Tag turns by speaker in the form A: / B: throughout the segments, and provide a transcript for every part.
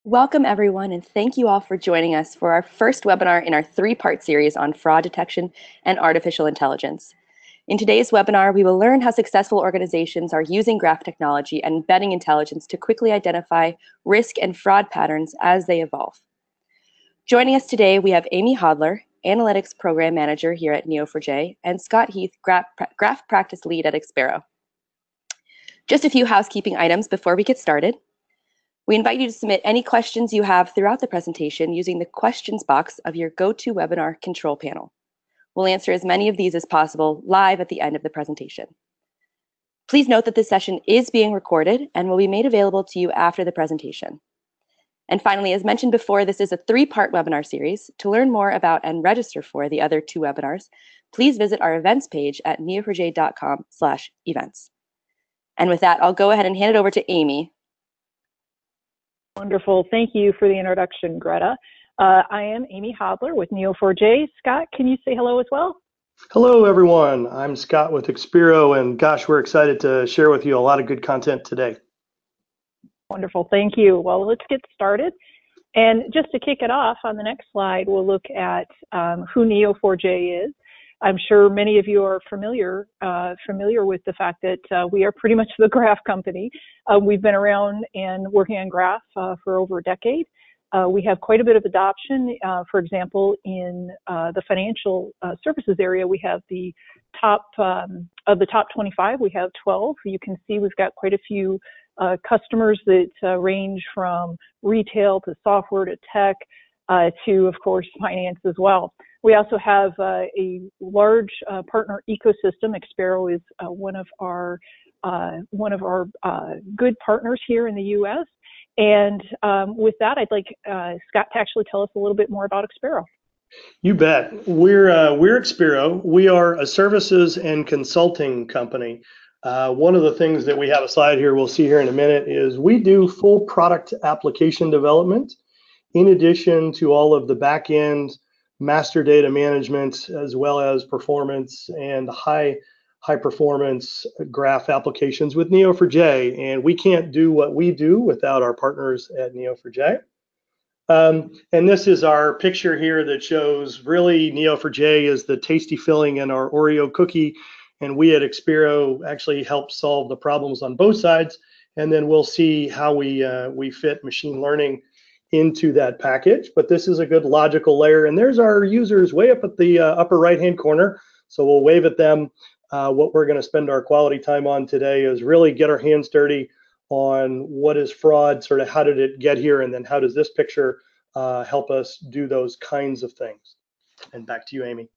A: Welcome, everyone, and thank you all for joining us for our first webinar in our three-part series on fraud detection and artificial intelligence. In today's webinar, we will learn how successful organizations are using graph technology and embedding intelligence to quickly identify risk and fraud patterns as they evolve. Joining us today, we have Amy Hodler, Analytics Program Manager here at Neo4j, and Scott Heath, Graph Practice Lead at Expero. Just a few housekeeping items before we get started. We invite you to submit any questions you have throughout the presentation using the questions box of your GoToWebinar control panel. We'll answer as many of these as possible live at the end of the presentation. Please note that this session is being recorded and will be made available to you after the presentation. And finally, as mentioned before, this is a three-part webinar series. To learn more about and register for the other two webinars, please visit our events page at neo4j.com/events. And with that, I'll go ahead and hand it over to Amy.
B: Wonderful. Thank you for the introduction, Greta. I am Amy Hodler with Neo4j. Scott, can you say hello as well?
C: Hello, everyone. I'm Scott with Expero, and gosh, we're excited to share with you a lot of good content today.
B: Wonderful. Thank you. Well, let's get started. And just to kick it off, on the next slide, we'll look at who Neo4j is. I'm sure many of you are familiar with the fact that we are pretty much the graph company. We've been around and working on graph for over a decade. We have quite a bit of adoption. For example, in the financial services area, we have the top of the top 25. We have 12. You can see we've got quite a few customers that range from retail to software to tech to, of course, finance as well. We also have a large partner ecosystem. Expero is one of our good partners here in the U.S. And with that, I'd like Scott to actually tell us a little bit more about Expero.
C: You bet. We're Expero. We are a services and consulting company. One of the things that we have a slide here we'll see here in a minute is we do full product application development in addition to all of the back-end master data management, as well as performance and high performance graph applications with Neo4j. And we can't do what we do without our partners at Neo4j. And this is our picture here that shows really Neo4j is the tasty filling in our Oreo cookie. And we at Expero actually help solve the problems on both sides. And then we'll see how we fit machine learning into that package. But this is a good logical layer. And there's our users way up at the upper right-hand corner. So we'll wave at them. What we're going to spend our quality time on today is really get our hands dirty on what is fraud, sort of how did it get here, and then how does this picture help us do those kinds of things. And back to you, Amy.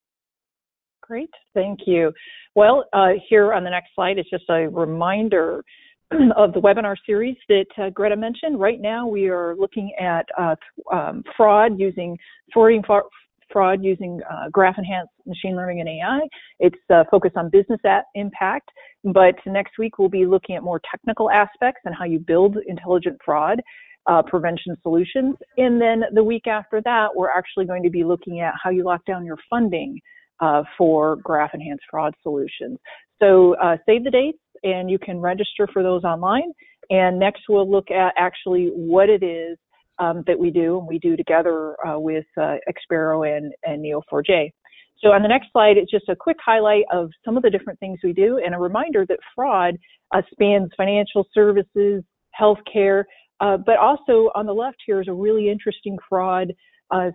B: Great, thank you. Well, here on the next slide, it's just a reminder of the webinar series that Greta mentioned. Right now, we are looking at thwarting fraud using graph-enhanced machine learning and AI. It's focused on business impact, but next week we'll be looking at more technical aspects and how you build intelligent fraud prevention solutions. And then the week after that, we're actually going to be looking at how you lock down your funding for graph-enhanced fraud solutions. So save the dates, and you can register for those online. And next we'll look at actually what it is that we do, and we do together with Expero and Neo4j. So on the next slide, it's just a quick highlight of some of the different things we do, and a reminder that fraud spans financial services, healthcare, but also on the left here is a really interesting fraud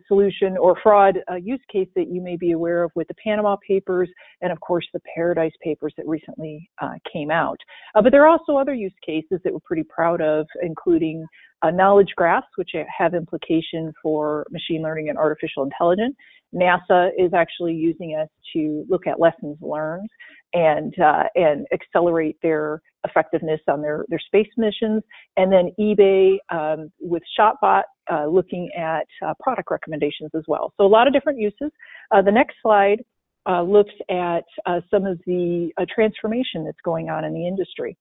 B: solution or fraud use case that you may be aware of with the Panama Papers and, of course, the Paradise Papers that recently came out. But there are also other use cases that we're pretty proud of, including knowledge graphs, which have implication for machine learning and artificial intelligence. NASA is actually using us to look at lessons learned and accelerate their effectiveness on their space missions. And then eBay with ShopBot looking at product recommendations as well. So a lot of different uses. The next slide looks at some of the transformation that's going on in the industry.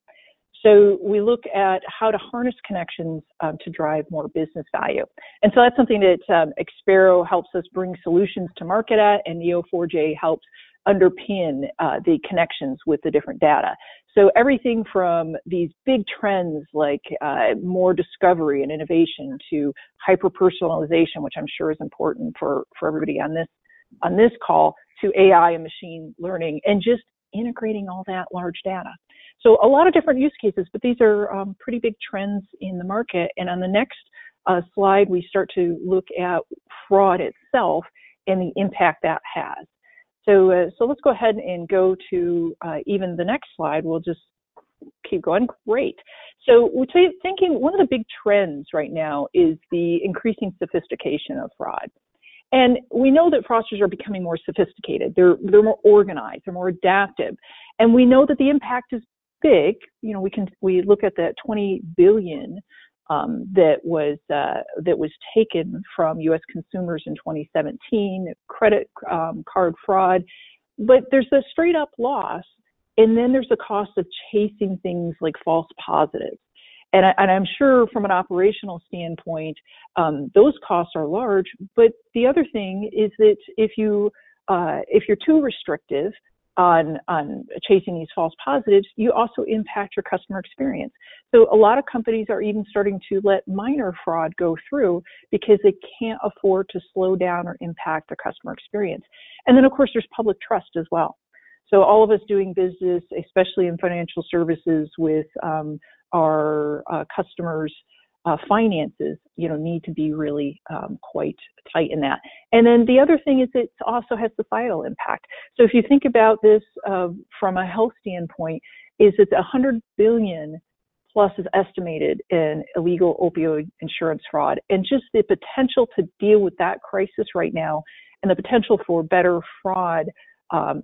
B: So we look at how to harness connections to drive more business value. And so that's something that Expero helps us bring solutions to market at, and Neo4j helps underpin the connections with the different data. So everything from these big trends like more discovery and innovation to hyper-personalization, which I'm sure is important for everybody on this call, to AI and machine learning, and just integrating all that large data. So a lot of different use cases, but these are pretty big trends in the market. And on the next slide, we start to look at fraud itself and the impact that has. So let's go ahead and go to even the next slide. We'll just keep going. Great. So we're thinking one of the big trends right now is the increasing sophistication of fraud. And we know that fraudsters are becoming more sophisticated. They're more organized. They're more adaptive. And we know that the impact is big. You know, we look at the 20 billion that was taken from U.S. consumers in 2017, credit card fraud. But there's a straight up loss, and then there's the cost of chasing things like false positives. And I'm sure from an operational standpoint, those costs are large. But the other thing is that if you're too restrictive on chasing these false positives, you also impact your customer experience. So a lot of companies are even starting to let minor fraud go through because they can't afford to slow down or impact their customer experience. And then of course there's public trust as well. So all of us doing business, especially in financial services with our customers' finances, need to be really quite tight in that. And then the other thing is it also has societal impact. So if you think about this from a health standpoint, is it's 100 billion plus is estimated in illegal opioid insurance fraud, and just the potential to deal with that crisis right now, and the potential for better fraud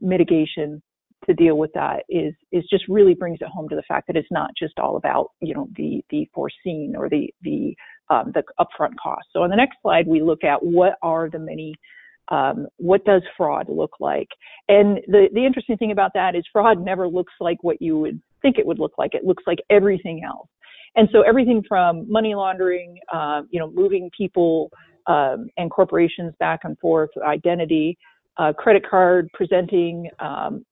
B: mitigation to deal with that is just really brings it home to the fact that it's not just all about the foreseen or the upfront costs. So on the next slide, we look at what are the many what does fraud look like, and the interesting thing about that is fraud never looks like what you would think it would look like. It looks like everything else, and so everything from money laundering, moving people and corporations back and forth, identity. Credit card presenting,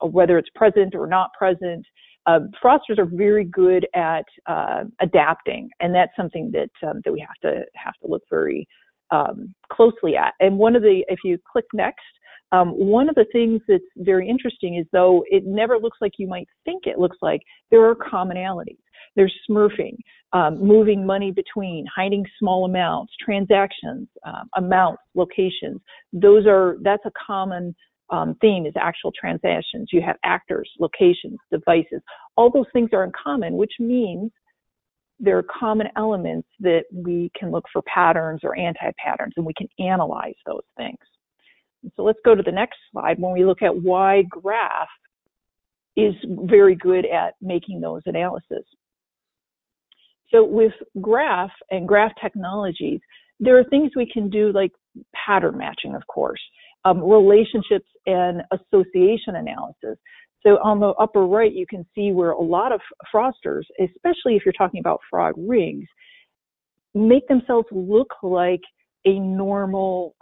B: whether it's present or not present. Fraudsters are very good at adapting, and that's something that we have to look very closely at. And if you click next, one of the things that's very interesting is, though it never looks like you might think it looks like, there are commonalities. There's smurfing, moving money between, hiding small amounts, transactions, amounts, locations. That's a common theme, is actual transactions. You have actors, locations, devices. All those things are in common, which means there are common elements that we can look for patterns or anti-patterns, and we can analyze those things. And so let's go to the next slide when we look at why graph is very good at making those analyses. So with graph and graph technologies, there are things we can do like pattern matching, of course, relationships and association analysis. So on the upper right, you can see where a lot of fraudsters, especially if you're talking about fraud rings, make themselves look like a normal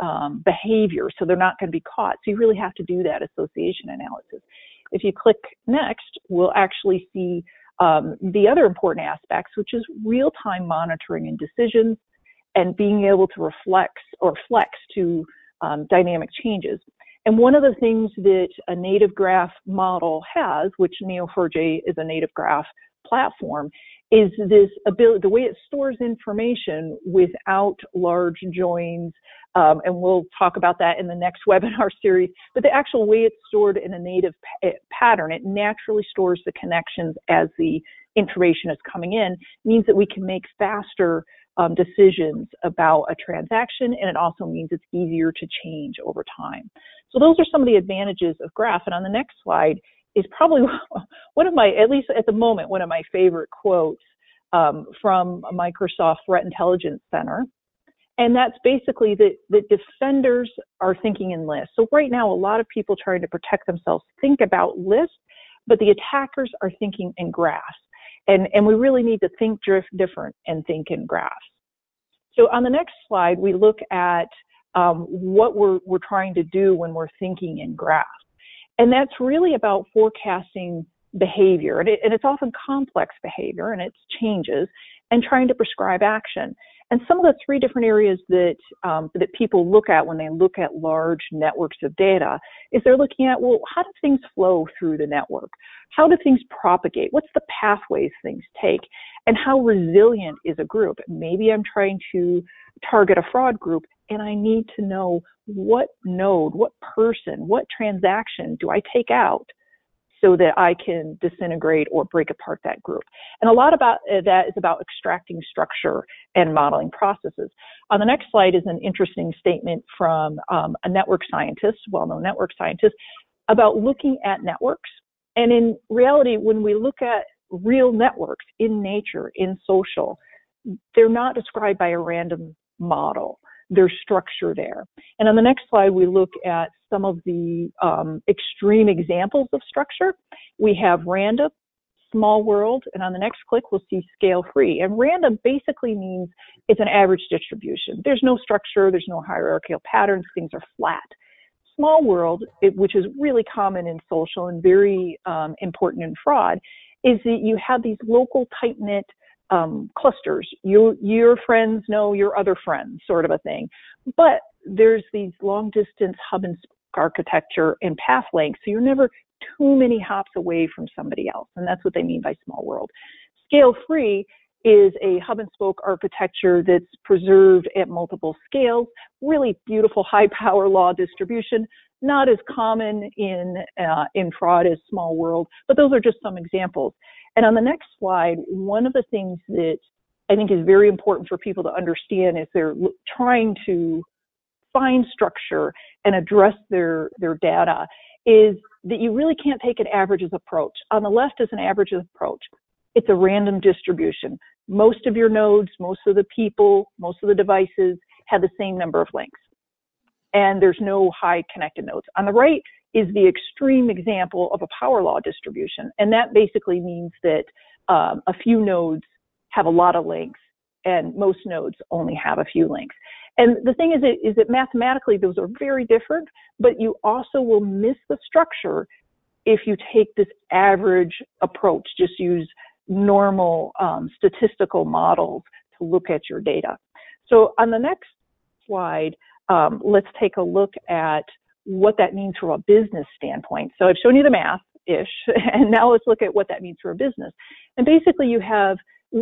B: behavior, so they're not going to be caught. So you really have to do that association analysis. If you click next, we'll actually see the other important aspects, which is real-time monitoring and decisions, and being able to reflect or flex to dynamic changes. And one of the things that a native graph model has, which Neo4j is a native graph platform, is this ability, the way it stores information without large joins, and we'll talk about that in the next webinar series, but the actual way it's stored in a native pattern, it naturally stores the connections as the information is coming in, means that we can make faster decisions about a transaction, and it also means it's easier to change over time. So those are some of the advantages of graph. And on the next slide is probably one of my, at least at the moment, one of my favorite quotes from Microsoft Threat Intelligence Center. And that's basically that defenders are thinking in lists. So right now, a lot of people trying to protect themselves think about lists, but the attackers are thinking in graphs. And we really need to think different and think in graphs. So on the next slide, we look at what we're trying to do when we're thinking in graphs. And that's really about forecasting behavior, and it's often complex behavior, and it's changes, and trying to prescribe action. And some of the three different areas that that people look at when they look at large networks of data is they're looking at, well, how do things flow through the network? How do things propagate? What's the pathways things take? And how resilient is a group? Maybe I'm trying to target a fraud group, and I need to know what node, what person, what transaction do I take out so that I can disintegrate or break apart that group. And a lot about that is about extracting structure and modeling processes. On the next slide is an interesting statement from a network scientist, well-known network scientist, about looking at networks. And in reality, when we look at real networks in nature, in social, they're not described by a random model. There's structure there. And on the next slide, we look at some of the extreme examples of structure. We have random, small world, and on the next click, we'll see scale free. And random basically means it's an average distribution. There's no structure, there's no hierarchical patterns, things are flat. Small world, which is really common in social and very important in fraud, is that you have these local tight-knit clusters. Your friends know your other friends, sort of a thing. But there's these long distance hub and spoke architecture and path lengths, so you're never too many hops away from somebody else. And that's what they mean by small world. Scale free is a hub and spoke architecture that's preserved at multiple scales, really beautiful high power law distribution, not as common in fraud as small world, but those are just some examples. And on the next slide, one of the things that I think is very important for people to understand is they're trying to find structure and address their data is that you really can't take an averages approach. On the left is an averages approach. It's a random distribution. Most of your nodes, most of the people, most of the devices have the same number of links. And there's no high connected nodes. On the right is the extreme example of a power law distribution. And that basically means that a few nodes have a lot of links and most nodes only have a few links. And the thing is that mathematically those are very different, but you also will miss the structure if you take this average approach, just use normal statistical models to look at your data. So on the next slide, let's take a look at what that means from a business standpoint. So I've shown you the math-ish, and now let's look at what that means for a business. And basically you have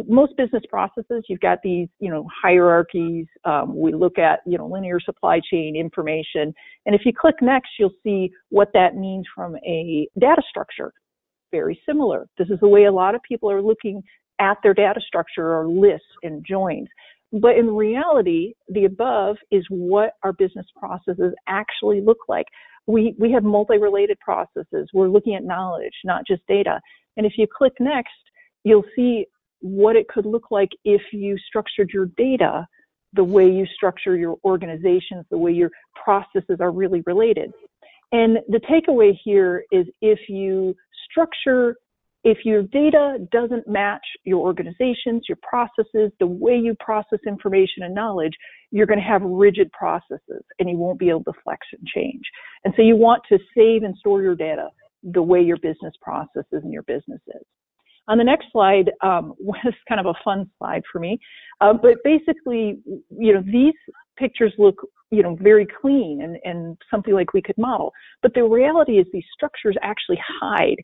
B: most business processes, you've got these, hierarchies. We look at, linear supply chain information. And if you click next, you'll see what that means from a data structure. Very similar. This is the way a lot of people are looking at their data structure or lists and joins. But in reality, the above is what our business processes actually look like. We have multi-related processes. We're looking at knowledge, not just data. And if you click next, you'll see what it could look like if you structured your data the way you structure your organizations, the way your processes are really related. And the takeaway here is if your data doesn't match your organizations, your processes, the way you process information and knowledge, you're going to have rigid processes and you won't be able to flex and change. And so you want to save and store your data the way your business processes and your business is. On the next slide was kind of a fun slide for me, but basically, these pictures look, very clean and something like we could model. But the reality is these structures actually hide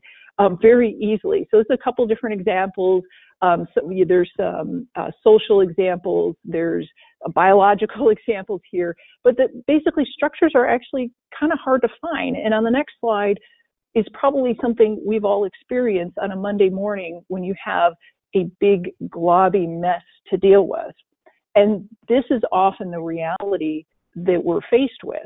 B: very easily. So there's a couple different examples. There's some social examples. There's biological examples here. But basically, structures are actually kind of hard to find. And on the next slide is probably something we've all experienced on a Monday morning when you have a big globby mess to deal with. And this is often the reality that we're faced with.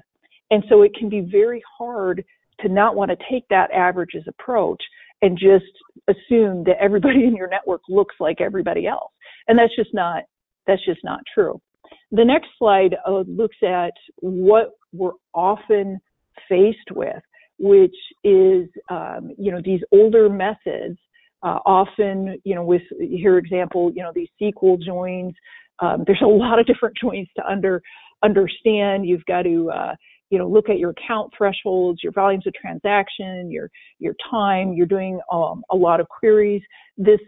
B: And so it can be very hard to not want to take that averages approach and just assume that everybody in your network looks like everybody else. And that's just not true. The next slide looks at what we're often faced with, which is, these older methods, often, with here example, these SQL joins. There's a lot of different joins to understand. You've got to, look at your account thresholds, your volumes of transaction, your time. You're doing a lot of queries. This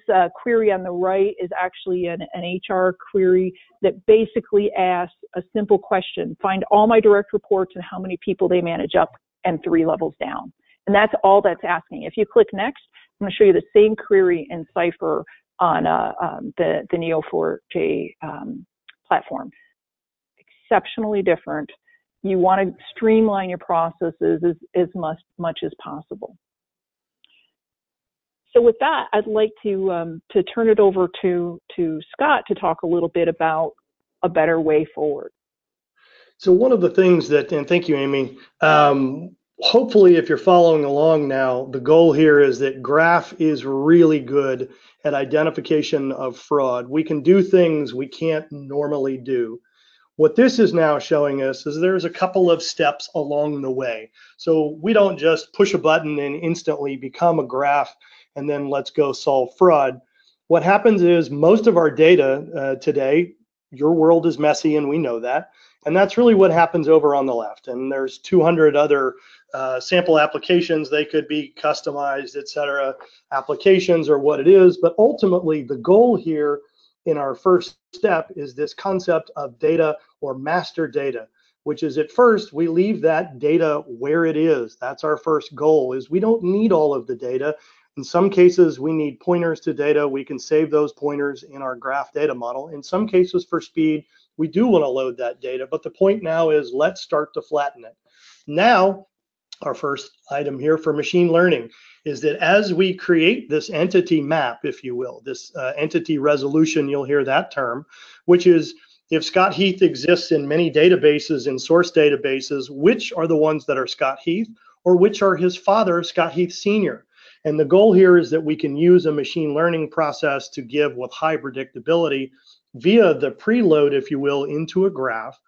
B: query on the right is actually an HR query that basically asks a simple question: find all my direct reports and how many people they manage up and 3 levels down. And that's all that's asking. If you click next, I'm going to show you the same query in Cipher on the Neo4j platform. Exceptionally different. You want to streamline your processes as much as possible. So with that, I'd like to turn it over to Scott to talk a little bit about a better way forward.
C: So one of the things that, and thank you, Amy, hopefully if you're following along now, the goal here is that Graph is really good at identification of fraud. We can do things we can't normally do. What this is now showing us is there's a couple of steps along the way. So we don't just push a button and instantly become a graph and then let's go solve fraud. What happens is most of our data today, your world is messy and we know that. And that's really what happens over on the left. And there's 200 other sample applications. They could be customized, et cetera, applications or what it is. But ultimately, the goal here in our first step is this concept of data or master data, which is at first we leave that data where it is. That's our first goal, is we don't need all of the data. In some cases, we need pointers to data. We can save those pointers in our graph data model. In some cases, for speed, we do want to load that data. But the point now is let's start to flatten it. Now, our first item here for machine learning is that as we create this entity map, if you will, this entity resolution, you'll hear that term, which is if Scott Heath exists in many databases, in source databases, which are the ones that are Scott Heath or which are his father, Scott Heath Sr.? And the goal here is that we can use a machine learning process to give with high predictability via the preload, if you will, into a graph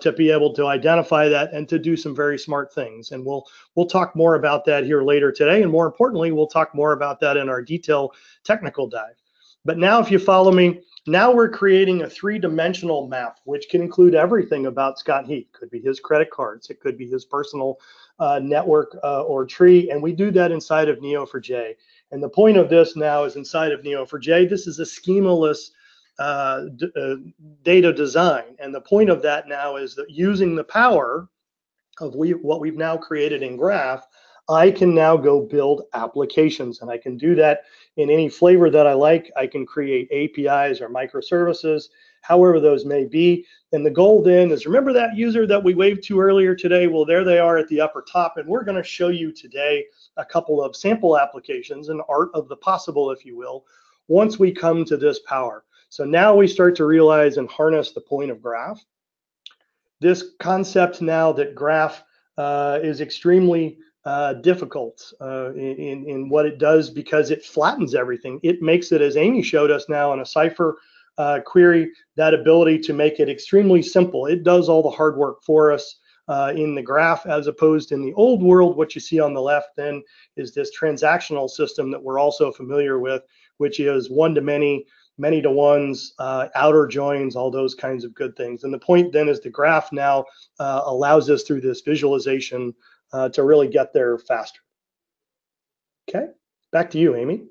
C: to be able to identify that and to do some very smart things. And we'll talk more about that here later today. And more importantly, we'll talk more about that in our detailed technical dive. But now if you follow me, now we're creating a 3-dimensional map, which can include everything about Scott Heath. It could be his credit cards. It could be his personal network or tree. And we do that inside of Neo4j. And the point of this now is inside of Neo4j, this is a schemaless data design. And the point of that now is that using the power of what we've now created in Graph, I can now go build applications, and I can do that in any flavor that I like. I can create APIs or microservices, however those may be. And the goal then is, remember that user that we waved to earlier today? Well, there they are at the upper top, and we're going to show you today a couple of sample applications, an art of the possible, if you will, once we come to this power. So now we start to realize and harness the point of Graph. This concept now that Graph is extremely difficult in what it does because it flattens everything. It makes it, as Amy showed us now in a Cipher query, that ability to make it extremely simple. It does all the hard work for us in the Graph, as opposed in the old world. What you see on the left then is this transactional system that we're also familiar with, which is one-to-many, many-to-ones, outer joins, all those kinds of good things. And the point then is the Graph now allows us through this visualization to really get there faster. Okay, back to you, Amy.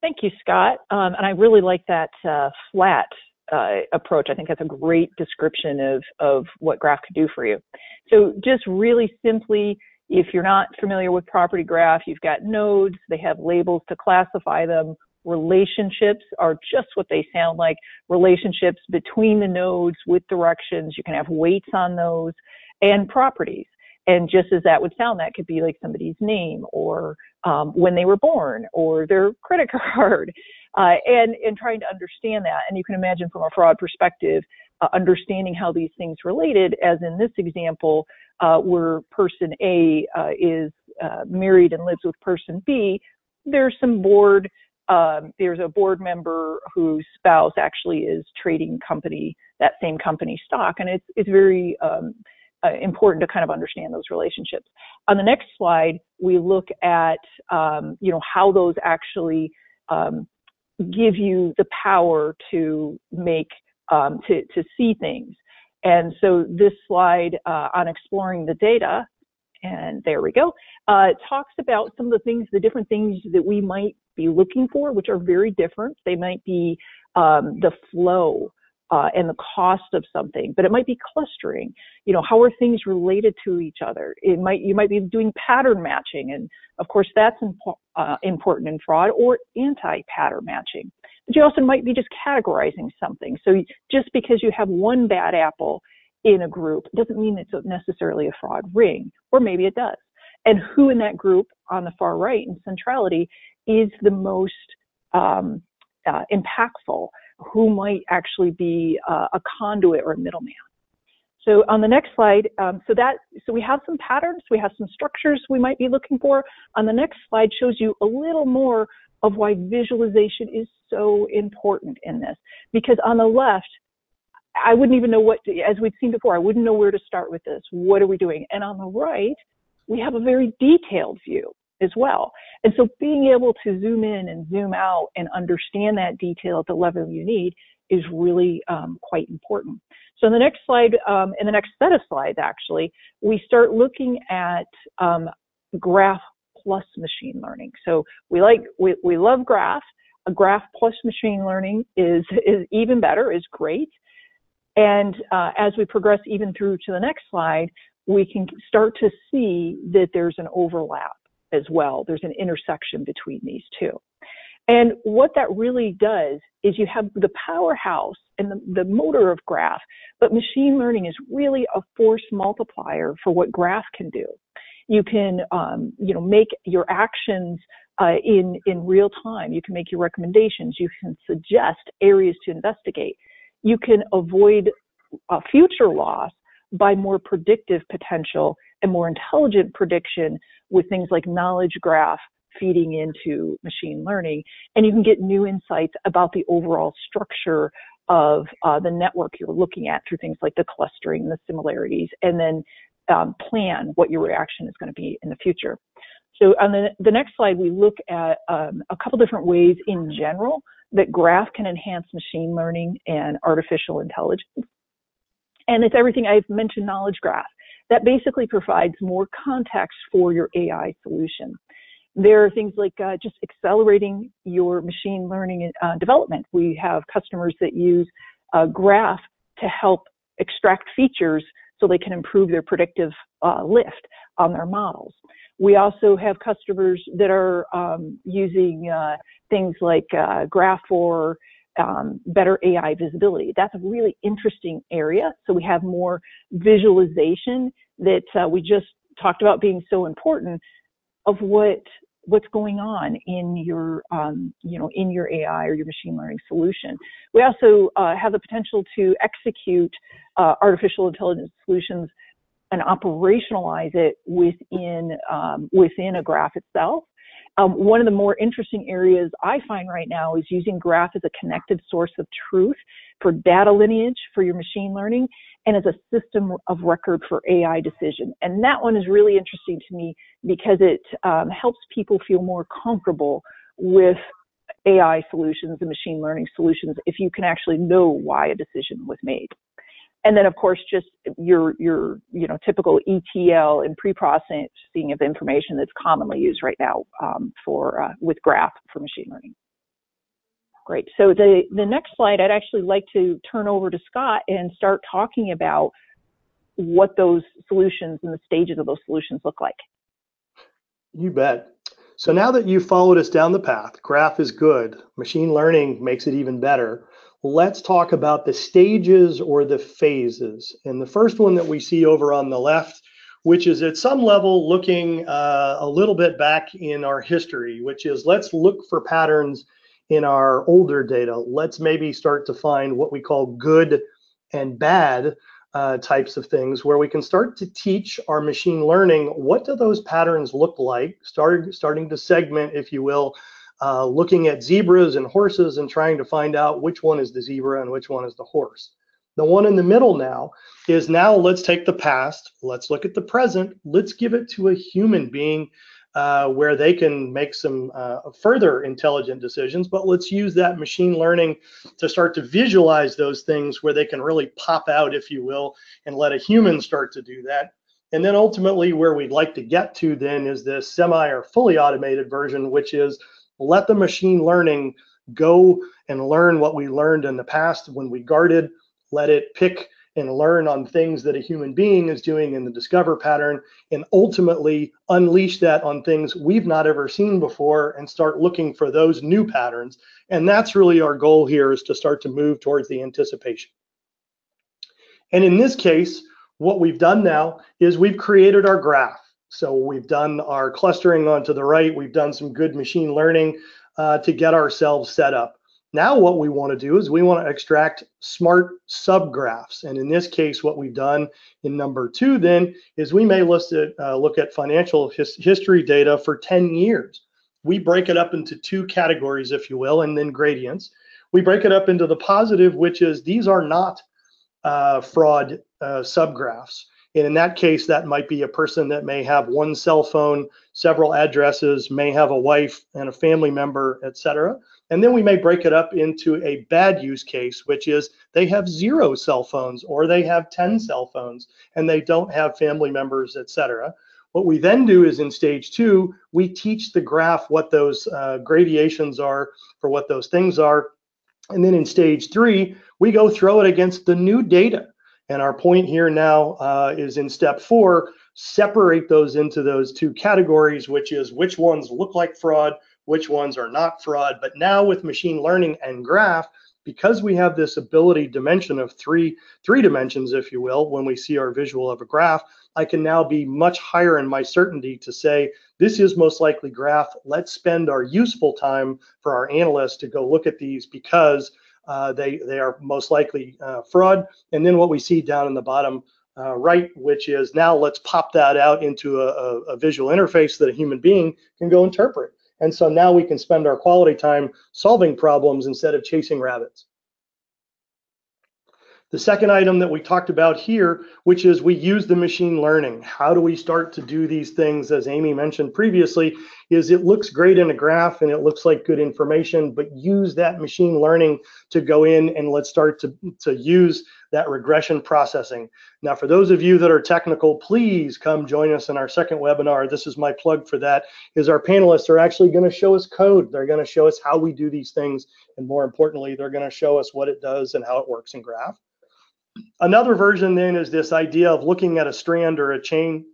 B: Thank you, Scott. And I really like that flat approach. I think that's a great description of what Graph could do for you. So just really simply, if you're not familiar with property graph, you've got nodes, they have labels to classify them. Relationships are just what they sound like, relationships between the nodes with directions. You can have weights on those, and properties. And just as that would sound, that could be like somebody's name or when they were born or their credit card, and trying to understand that. And you can imagine from a fraud perspective, understanding how these things related, as in this example, where person A is married and lives with person B, there's some board, there's a board member whose spouse actually is trading that same company stock. And it's very important to kind of understand those relationships. On the next slide, we look at, how those actually give you the power to make, to see things. And so this slide on exploring the data, and there we go, talks about some of the things, the different things that we might be looking for, which are very different. They might be the flow and the cost of something, but it might be clustering. You know, how are things related to each other? You might be doing pattern matching, and of course that's important in fraud, or anti-pattern matching. But you also might be just categorizing something. So just because you have one bad apple in a group doesn't mean it's necessarily a fraud ring, or maybe it does. And who in that group on the far right in centrality is the most impactful, who might actually be a conduit or a middleman. So on the next slide, so we have some patterns, we have some structures we might be looking for. On the next slide shows you a little more of why visualization is so important in this. Because on the left, I wouldn't even know what, as we've seen before, I wouldn't know where to start with this. What are we doing? And on the right, we have a very detailed view as well. And so being able to zoom in and zoom out and understand that detail at the level you need is really quite important. So in the next slide, in the next set of slides, actually, we start looking at graph plus machine learning. So we love graph. A graph plus machine learning is even better, is great. And as we progress even through to the next slide, we can start to see that there's an overlap as well. There's an intersection between these two. And what that really does is you have the powerhouse and the motor of graph, but machine learning is really a force multiplier for what graph can do. You can, make your actions in real time. You can make your recommendations. You can suggest areas to investigate. You can avoid future loss by more predictive potential and more intelligent prediction with things like knowledge graph feeding into machine learning. And you can get new insights about the overall structure of the network you're looking at through things like the clustering, the similarities, and then plan what your reaction is going to be in the future. So on the next slide, we look at a couple different ways in general that graph can enhance machine learning and artificial intelligence. And it's everything I've mentioned, knowledge graph. That basically provides more context for your AI solution. There are things like just accelerating your machine learning development. We have customers that use graph to help extract features so they can improve their predictive lift on their models. We also have customers that are using things like graph for better AI visibility. That's a really interesting area. So we have more visualization that we just talked about being so important of what's going on in your in your AI or your machine learning solution. We also have the potential to execute artificial intelligence solutions and operationalize it within a graph itself. One of the more interesting areas I find right now is using graph as a connected source of truth for data lineage for your machine learning and as a system of record for AI decision. And that one is really interesting to me because it helps people feel more comfortable with AI solutions and machine learning solutions if you can actually know why a decision was made. And then, of course, just your typical ETL and pre-processing of information that's commonly used right now with graph for machine learning. Great. So the next slide, I'd actually like to turn over to Scott and start talking about what those solutions and the stages of those solutions look like.
C: You bet. So now that you've followed us down the path, graph is good, machine learning makes it even better. Let's talk about the stages or the phases. And the first one that we see over on the left, which is at some level looking a little bit back in our history, which is let's look for patterns in our older data. Let's maybe start to find what we call good and bad types of things, where we can start to teach our machine learning what do those patterns look like, starting to segment, if you will, looking at zebras and horses and trying to find out which one is the zebra and which one is the horse. The one in the middle now is let's take the past, let's look at the present, let's give it to a human being where they can make some further intelligent decisions, but let's use that machine learning to start to visualize those things where they can really pop out, if you will, and let a human start to do that. And then ultimately where we'd like to get to then is this semi or fully automated version, which is let the machine learning go and learn what we learned in the past when we guarded, let it pick and learn on things that a human being is doing in the discover pattern, and ultimately unleash that on things we've not ever seen before and start looking for those new patterns. And that's really our goal here, is to start to move towards the anticipation. And in this case, what we've done now is we've created our graph. So we've done our clustering onto the right. We've done some good machine learning to get ourselves set up. Now what we want to do is we want to extract smart subgraphs. And in this case, what we've done in number 2 then is we may look at financial history data for 10 years. We break it up into 2 categories, if you will, and then gradients. We break it up into the positive, which is these are not fraud subgraphs. And in that case, that might be a person that may have 1 cell phone, several addresses, may have a wife and a family member, etc. And then we may break it up into a bad use case, which is they have 0 cell phones, or they have 10 cell phones and they don't have family members, etc. What we then do is in stage 2, we teach the graph what those gradations are for what those things are. And then in stage 3, we go throw it against the new data. And our point here now is in step 4, separate those into those 2 categories, which is which ones look like fraud, which ones are not fraud. But now with machine learning and graph, because we have this ability dimension of three dimensions, if you will, when we see our visual of a graph, I can now be much higher in my certainty to say, this is most likely graph. Let's spend our useful time for our analysts to go look at these because they are most likely fraud. And then what we see down in the bottom right, which is now let's pop that out into a visual interface that a human being can go interpret. And so now we can spend our quality time solving problems instead of chasing rabbits. The second item that we talked about here, which is we use the machine learning. How do we start to do these things? As Amy mentioned previously, is it looks great in a graph and it looks like good information, but use that machine learning to go in and let's start to use that regression processing. Now, for those of you that are technical, please come join us in our second webinar. This is my plug for that, is our panelists are actually going to show us code. They're going to show us how we do these things. And more importantly, they're going to show us what it does and how it works in graph. Another version then is this idea of looking at a strand or a chain.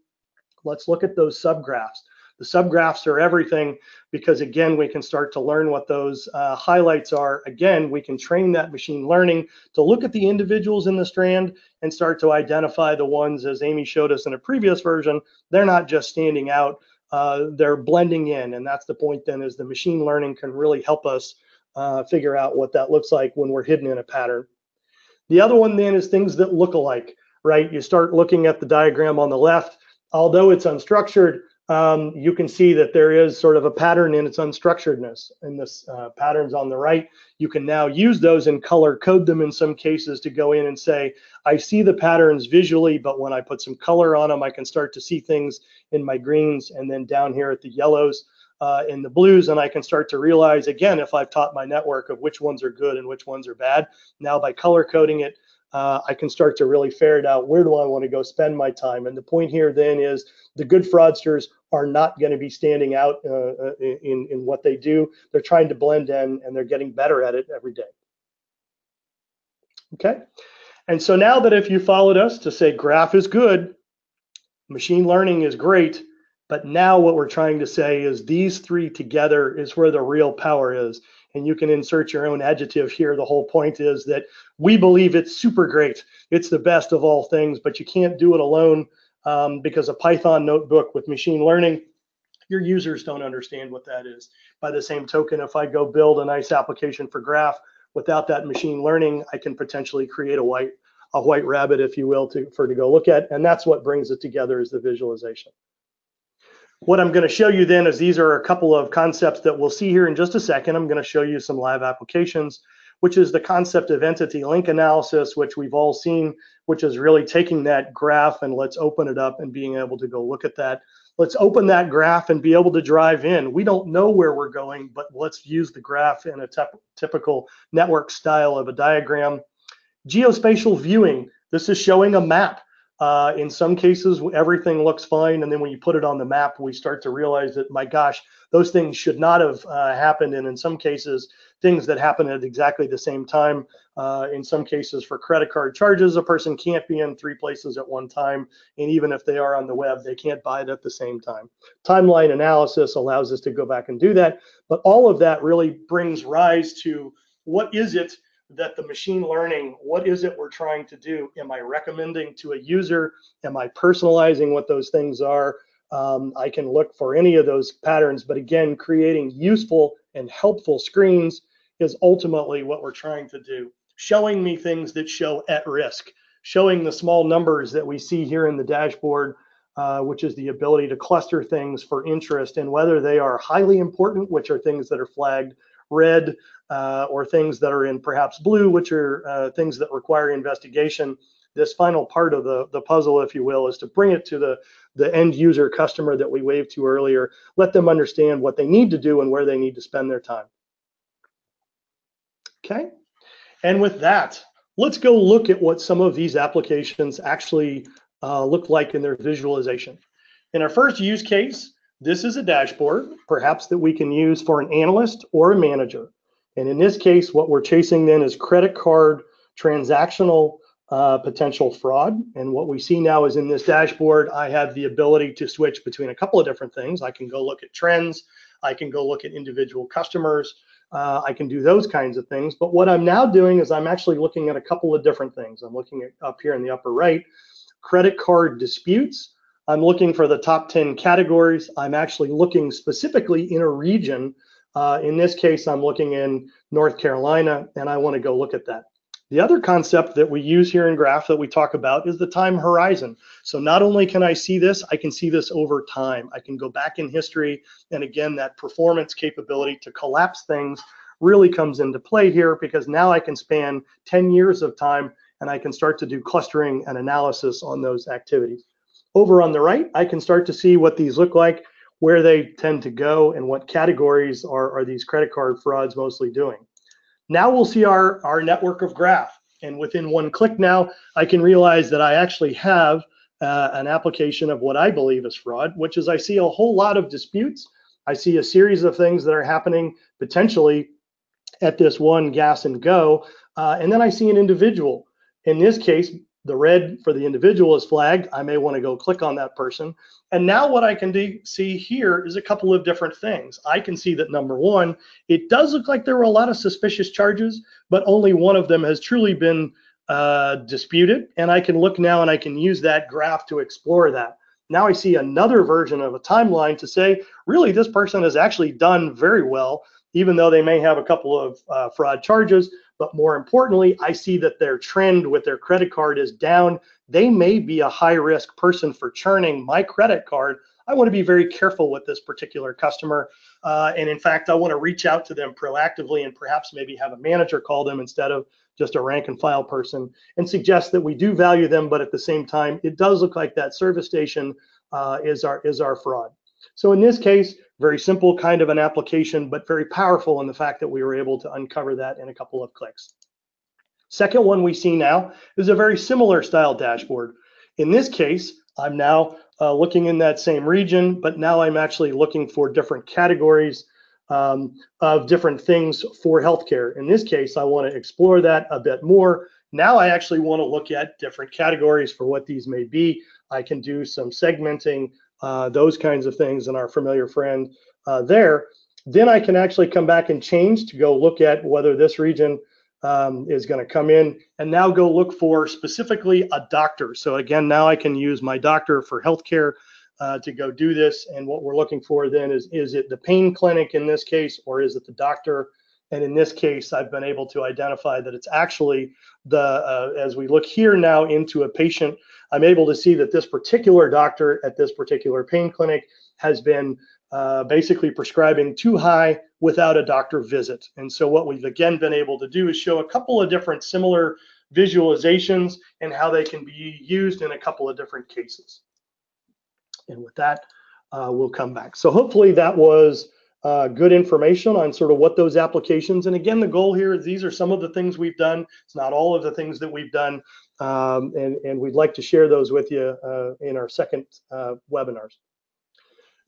C: Let's look at those subgraphs. The subgraphs are everything because, again, we can start to learn what those highlights are. Again, we can train that machine learning to look at the individuals in the strand and start to identify the ones, as Amy showed us in a previous version, they're not just standing out, they're blending in. And that's the point then, is the machine learning can really help us figure out what that looks like when we're hidden in a pattern. The other one then is things that look alike, right? You start looking at the diagram on the left. Although it's unstructured, you can see that there is sort of a pattern in its unstructuredness. And this patterns on the right, you can now use those and color code them in some cases to go in and say, I see the patterns visually, but when I put some color on them, I can start to see things in my greens, and then down here at the yellows, in the blues, and I can start to realize, again, if I've taught my network of which ones are good and which ones are bad, now by color coding it, I can start to really ferret out where do I want to go spend my time. And the point here then is the good fraudsters are not going to be standing out in what they do. They're trying to blend in, and they're getting better at it every day. Okay, and so now that if you followed us to say graph is good, machine learning is great, but now what we're trying to say is these 3 together is where the real power is. And you can insert your own adjective here. The whole point is that we believe it's super great. It's the best of all things, but you can't do it alone because a Python notebook with machine learning, your users don't understand what that is. By the same token, if I go build a nice application for graph without that machine learning, I can potentially create a white rabbit, if you will, to go look at. And that's what brings it together, is the visualization. What I'm going to show you then is these are a couple of concepts that we'll see here in just a second. I'm going to show you some live applications, which is the concept of entity link analysis, which we've all seen, which is really taking that graph and let's open it up and being able to go look at that. let's open that graph and be able to drive in. We don't know where we're going, but let's use the graph in a typical network style of a diagram. Geospatial viewing, this is showing a map. In some cases, everything looks fine, and then when you put it on the map, we start to realize that, my gosh, those things should not have happened, and in some cases, things that happen at exactly the same time. In some cases, for credit card charges, a person can't be in 3 places at one time, and even if they are on the web, they can't buy it at the same time. Timeline analysis allows us to go back and do that, but all of that really brings rise to what is it that the machine learning, what is it we're trying to do? Am I recommending to a user? Am I personalizing what those things are? I can look for any of those patterns, but again, creating useful and helpful screens is ultimately what we're trying to do. Showing me things that show at risk, showing the small numbers that we see here in the dashboard, which is the ability to cluster things for interest and whether they are highly important, which are things that are flagged red, or things that are in perhaps blue, which are things that require investigation. This final part of the puzzle, if you will, is to bring it to the end user customer that we waved to earlier, let them understand what they need to do and where they need to spend their time. Okay, and with that, let's go look at what some of these applications actually look like in their visualization. In our first use case, this is a dashboard, perhaps that we can use for an analyst or a manager. And in this case, what we're chasing then is credit card transactional potential fraud. And what we see now is in this dashboard, I have the ability to switch between a couple of different things. I can go look at trends. I can go look at individual customers. I can do those kinds of things. But what I'm now doing is I'm actually looking at a couple of different things. I'm looking at up here in the upper right, credit card disputes. I'm looking for the top 10 categories. I'm actually looking specifically in a region. In this case, I'm looking in North Carolina, and I want to go look at that. The other concept that we use here in Graph that we talk about is the time horizon. So not only can I see this, I can see this over time. I can go back in history, and again, that performance capability to collapse things really comes into play here, because now I can span 10 years of time, and I can start to do clustering and analysis on those activities. Over on the right, I can start to see what these look like, where they tend to go, and what categories are these credit card frauds mostly doing. Now we'll see our network of graph, and within one click now, I can realize that I actually have an application of what I believe is fraud, which is I see a whole lot of disputes. I see a series of things that are happening potentially at this one gas and go, and then I see an individual. In this case, the red for the individual is flagged. I may want to go click on that person. And now what I can see here is a couple of different things. I can see that number one, it does look like there were a lot of suspicious charges, but only one of them has truly been disputed. And I can look now and I can use that graph to explore that. Now I see another version of a timeline to say, really, this person has actually done very well, even though they may have a couple of fraud charges. But more importantly, I see that their trend with their credit card is down. They may be a high-risk person for churning my credit card. I want to be very careful with this particular customer. And in fact, I want to reach out to them proactively and perhaps maybe have a manager call them instead of just a rank and file person, and suggest that we do value them, but at the same time, it does look like that service station is our fraud. So in this case, very simple kind of an application, but very powerful in the fact that we were able to uncover that in a couple of clicks. Second one we see now is a very similar style dashboard. In this case, I'm now looking in that same region, but now I'm actually looking for different categories of different things for healthcare. In this case, I want to explore that a bit more. Now I actually want to look at different categories for what these may be. I can do some segmenting, those kinds of things, and our familiar friend there. Then I can actually come back and change to go look at whether this region is going to come in, and now go look for specifically a doctor. So again, now I can use my doctor for healthcare to go do this. And what we're looking for then is it the pain clinic in this case, or is it the doctor? And in this case, I've been able to identify that it's actually as we look here now into a patient, I'm able to see that this particular doctor at this particular pain clinic has been basically prescribing too high without a doctor visit. And so what we've again been able to do is show a couple of different similar visualizations and how they can be used in a couple of different cases. And with that, will come back. So hopefully that was good information on sort of what those applications. And again, the goal here is these are some of the things we've done. It's not all of the things that we've done. And we'd like to share those with you in our second webinars.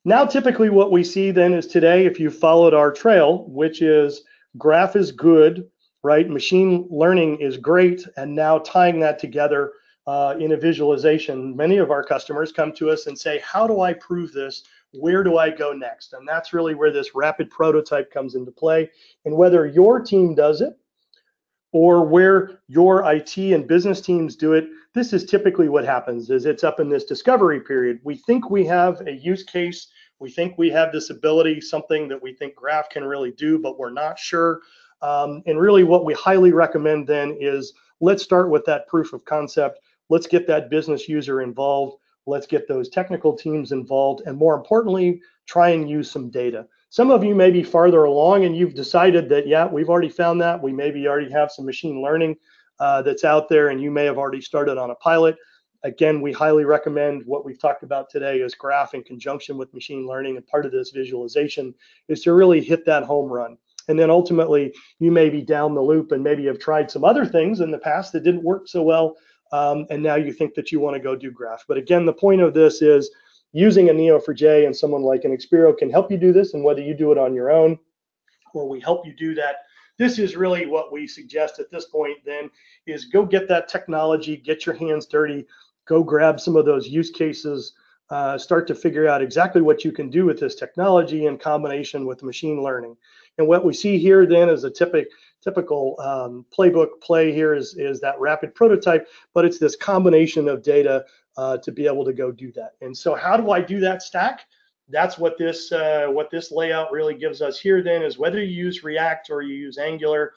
C: Now, typically what we see then is today, if you followed our trail, which is graph is good, right? Machine learning is great. And now tying that together in a visualization, many of our customers come to us and say, how do I prove this? Where do I go next? And that's really where this rapid prototype comes into play. And whether your team does it or where your IT and business teams do it, this is typically what happens is it's up in this discovery period. We think we have a use case. We think we have this ability, something that we think Graph can really do, but we're not sure. And really what we highly recommend then is let's start with that proof of concept. Let's get that business user involved. Let's get those technical teams involved. And more importantly, try and use some data. Some of you may be farther along and you've decided that, yeah, we've already found that. We maybe already have some machine learning that's out there and you may have already started on a pilot. Again, we highly recommend what we've talked about today is Graph in conjunction with machine learning. And part of this visualization is to really hit that home run. And then ultimately, you may be down the loop and maybe have tried some other things in the past that didn't work so well. And now you think that you want to go do Graph. But again, the point of this is using a Neo4j and someone like an Expero can help you do this. And whether you do it on your own or we help you do that, this is really what we suggest at this point then is go get that technology, get your hands dirty, go grab some of those use cases, start to figure out exactly what you can do with this technology in combination with machine learning. And what we see here then is a typical playbook play here is that rapid prototype, but it's this combination of data to be able to go do that. And so how do I do that stack? That's what this layout really gives us here then is whether you use React or you use Angular,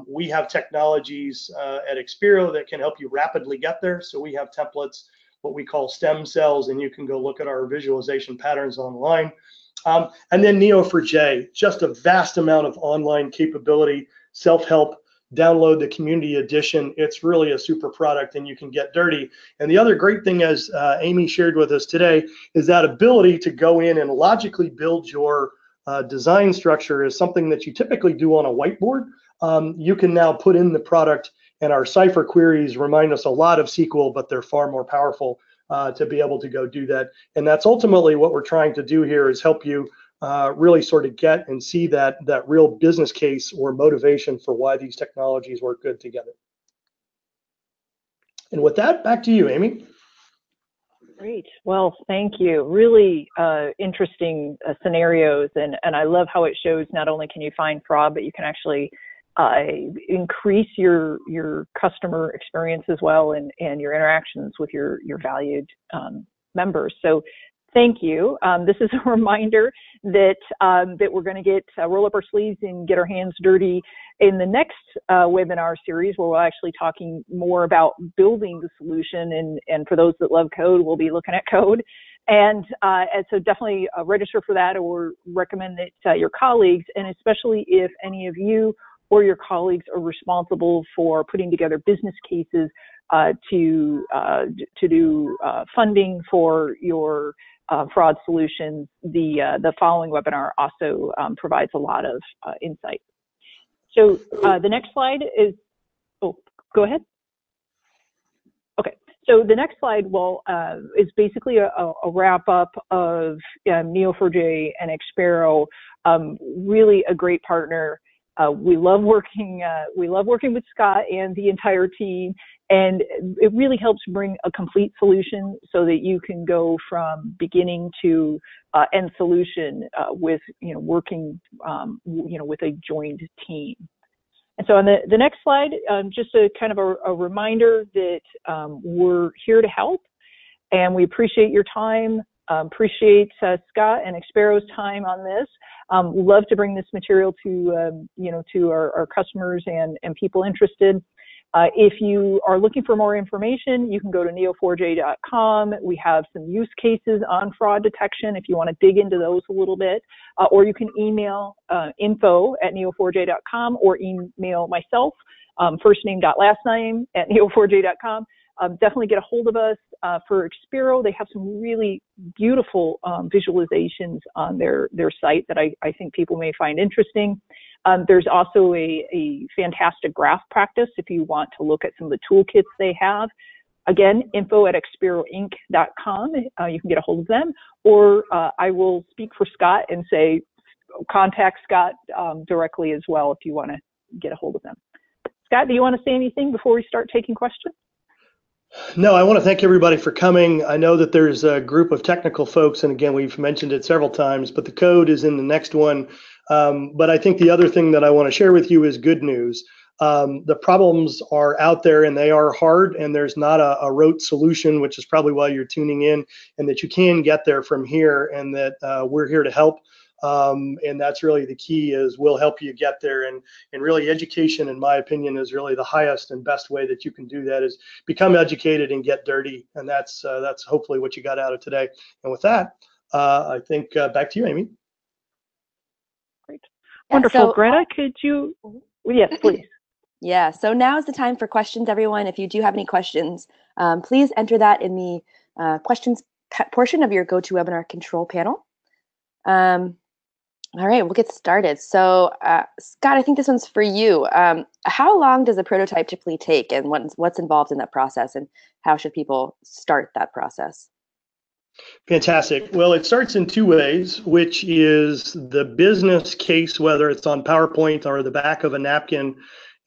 C: we have technologies at Expero that can help you rapidly get there. So we have templates, what we call stem cells, and you can go look at our visualization patterns online. And then Neo4j, just a vast amount of online capability, self-help, download the community edition. It's really a super product and you can get dirty. And the other great thing, as Amy shared with us today, is that ability to go in and logically build your design structure is something that you typically do on a whiteboard. You can now put in the product, and our Cypher queries remind us a lot of SQL, but they're far more powerful to be able to go do that. And that's ultimately what we're trying to do here is help you really sort of get and see that real business case or motivation for why these technologies work good together. And with that, back to you, Amy.
B: Great. Well, thank you. Really interesting scenarios, and I love how it shows not only can you find fraud, but you can actually increase your customer experience as well and your interactions with your valued members. So thank you. This is a reminder that we're going to roll up our sleeves and get our hands dirty in the next webinar series, where we're actually talking more about building the solution. And for those that love code, we'll be looking at code. And so definitely register for that, or recommend that your colleagues, and especially if any of you or your colleagues are responsible for putting together business cases to do funding for your fraud solutions, the following webinar also provides a lot of insight. So the next slide is, oh, go ahead. Okay, so the next slide is basically a wrap up of Neo4j and Expero. Really a great partner. We love working with Scott and the entire team, and it really helps bring a complete solution so that you can go from beginning to end solution with working with a joined team. And so on the next slide, just a kind of a reminder that we're here to help, and we appreciate your time. Appreciate Scott and Expero's time on this. We'd love to bring this material to to our customers and people interested. If you are looking for more information, you can go to neo4j.com. We have some use cases on fraud detection if you want to dig into those a little bit, or you can email info@neo4j.com, or email myself, first name.last name @neo4j.com. definitely get a hold of us. For Expero, they have some really beautiful visualizations on their site that I think people may find interesting. There's also a fantastic graph practice if you want to look at some of the toolkits they have. Again, info@experoinc.com. You can get a hold of them, or I will speak for Scott and say contact Scott directly as well if you want to get a hold of them. Scott, do you want to say anything before we start taking questions?
C: No, I want to thank everybody for coming. I know that there's a group of technical folks, and again, we've mentioned it several times, but the code is in the next one. But I think the other thing that I want to share with you is good news. The problems are out there and they are hard, and there's not a rote solution, which is probably why you're tuning in, and that you can get there from here, and that we're here to help. And that's really the key, is we'll help you get there. And really, education, in my opinion, is really the highest and best way that you can do that, is become educated and get dirty. And that's hopefully what you got out of today. And with that, I think back to you, Amy.
B: Great. Wonderful. So, Greta, could you? Yes, please.
A: Yeah, so now is the time for questions, everyone. If you do have any questions, please enter that in the questions portion of your GoToWebinar control panel. All right, we'll get started. So, Scott, I think this one's for you. How long does a prototype typically take, and what's involved in that process, and how should people start that process?
C: Fantastic. Well, it starts in two ways, which is the business case, whether it's on PowerPoint or the back of a napkin.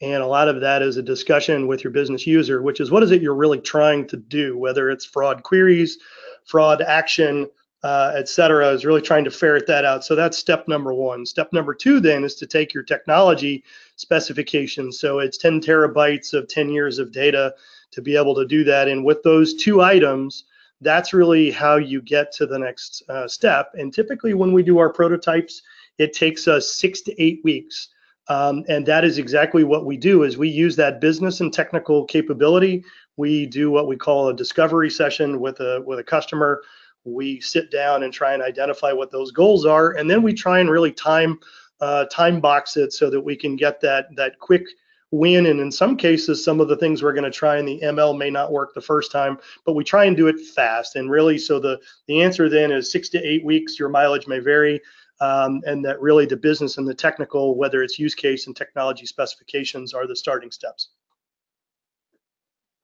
C: And a lot of that is a discussion with your business user, which is what is it you're really trying to do, whether it's fraud queries, fraud action, et cetera, is really trying to ferret that out. So that's step number one. Step number two then is to take your technology specifications. So it's 10 terabytes of 10 years of data to be able to do that. And with those two items, that's really how you get to the next step. And typically when we do our prototypes, it takes us 6 to 8 weeks. And that is exactly what we do, is we use that business and technical capability. We do what we call a discovery session with a customer. We sit down and try and identify what those goals are, and then we try and really time box it so that we can get that quick win. And in some cases, some of the things we're going to try in the ML may not work the first time, but we try and do it fast. And really, so the answer then is 6 to 8 weeks. Your mileage may vary, and that really the business and the technical, whether it's use case and technology specifications, are the starting steps.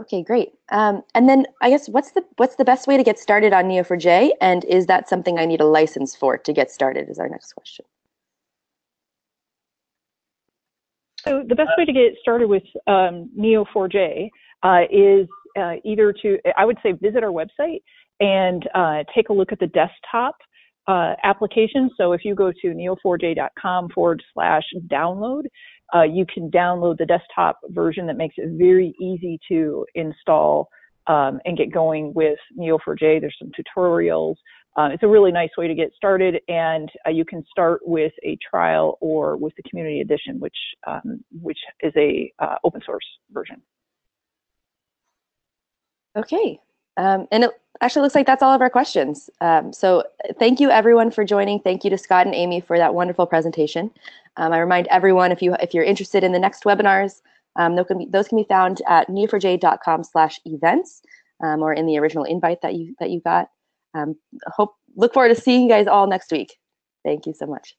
A: Okay, great. And then I guess what's the best way to get started on Neo4j, and is that something I need a license for to get started, is our next question.
B: So the best way to get started with Neo4j is either I would say visit our website and take a look at the desktop application. So if you go to neo4j.com/download, you can download the desktop version that makes it very easy to install and get going with Neo4j. There's some tutorials. It's a really nice way to get started, and you can start with a trial or with the community edition, which is a open source version. Okay.
A: And it actually looks like that's all of our questions. So thank you everyone for joining. Thank you to Scott and Amy for that wonderful presentation. I remind everyone, if you're interested in the next webinars, those can be found at neo4j.com/events or in the original invite that you got. Look forward to seeing you guys all next week. Thank you so much.